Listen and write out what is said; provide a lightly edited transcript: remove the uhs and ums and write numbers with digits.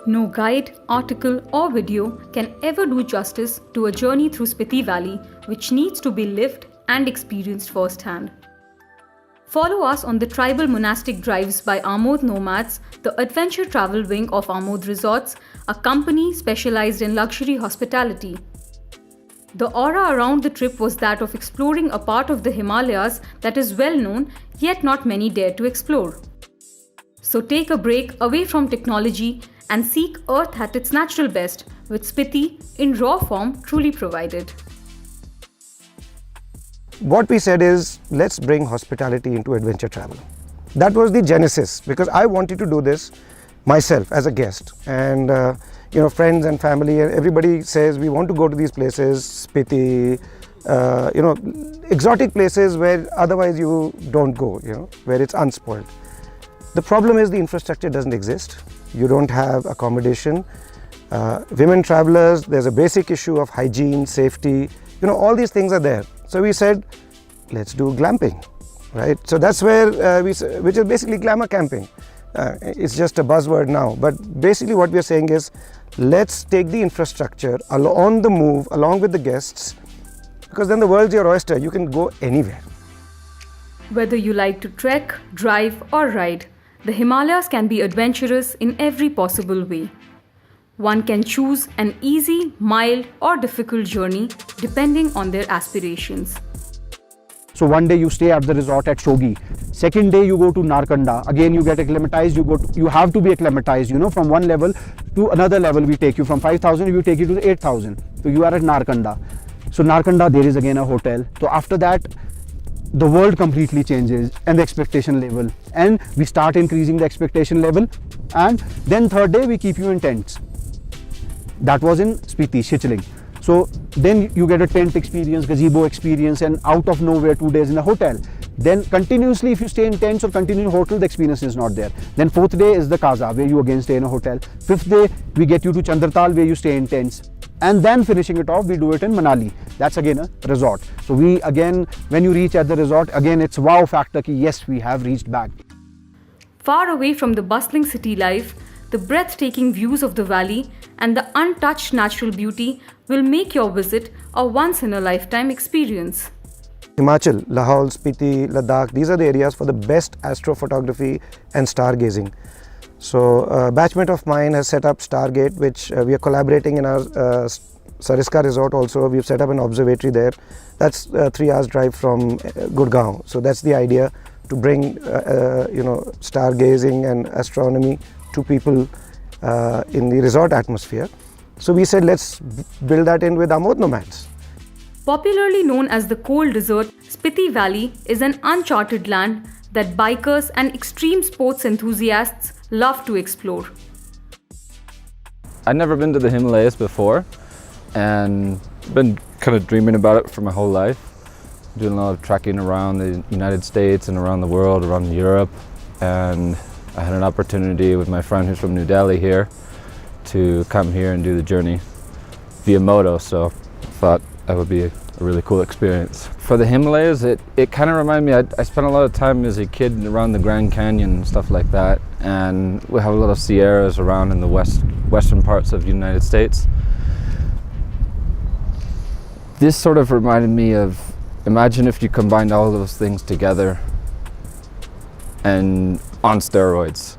No guide, article, or video can ever do justice to a journey through Spiti Valley, which needs to be lived and experienced firsthand. Follow us on the Tribal Monastic Drives by Amod Nomads, the adventure travel wing of Amod Resorts, a company specialized in luxury hospitality. The aura around the trip was that of exploring a part of the Himalayas that is well known, yet not many dare to explore. So take a break away from technology and seek Earth at its natural best, with Spiti in raw form truly provided. What we said is, let's bring hospitality into adventure travel. That was the genesis, because I wanted to do this myself as a guest. And friends and family, everybody says we want to go to these places, Spiti, exotic places where otherwise you don't go, where it's unspoiled. The problem is the infrastructure doesn't exist. You don't have accommodation. Women travelers, there's a basic issue of hygiene, safety, all these things are there. So we said, let's do glamping, right? So that's where which is basically glamour camping. It's just a buzzword now, but basically what we're saying is, let's take the infrastructure on the move along with the guests, because then the world's your oyster. You can go anywhere. Whether you like to trek, drive, or ride, the Himalayas can be adventurous in every possible way. One can choose an easy, mild, or difficult journey depending on their aspirations. So one day you stay at the resort at Shogi. Second day you go to Narkanda. Again you get acclimatized. You have to be acclimatized. From one level to another level we take you. From 5,000 we take you to 8,000. So you are at Narkanda. So Narkanda there is again a hotel. So after that the world completely changes and the expectation level. And we start increasing the expectation level. And then third day we keep you in tents. That was in Spiti, Shichling. So then you get a tent experience, gazebo experience, and out of nowhere 2 days in a hotel. Then continuously if you stay in tents or continue in hotel, the experience is not there. Then fourth day is the Kaza, where you again stay in a hotel. Fifth day we get you to Chandratal, where you stay in tents. And then finishing it off, we do it in Manali. That's again a resort. So we again, when you reach at the resort, again it's wow factor ki yes, we have reached back. Far away from the bustling city life, the breathtaking views of the valley and the untouched natural beauty will make your visit a once-in-a-lifetime experience. Himachal, Lahaul, Spiti, Ladakh, these are the areas for the best astrophotography and stargazing. So a batchmate of mine has set up Stargate, which we are collaborating in our Sariska resort also. We've set up an observatory there. That's 3 hours drive from Gurgaon. So that's the idea, to bring stargazing and astronomy to people in the resort atmosphere. So we said, let's build that in with Amod Nomads. Popularly known as the cold desert, Spiti Valley is an uncharted land that bikers and extreme sports enthusiasts love to explore. I'd never been to the Himalayas before and been kind of dreaming about it for my whole life. Doing a lot of trekking around the United States and around the world, around Europe, and I had an opportunity with my friend who's from New Delhi here to come here and do the journey via moto, so I thought that would be a really cool experience. For the Himalayas, it kind of reminded me, I spent a lot of time as a kid around the Grand Canyon and stuff like that, and we have a lot of sierras around in the western parts of the United States. This sort of reminded me of, imagine if you combined all those things together and on steroids.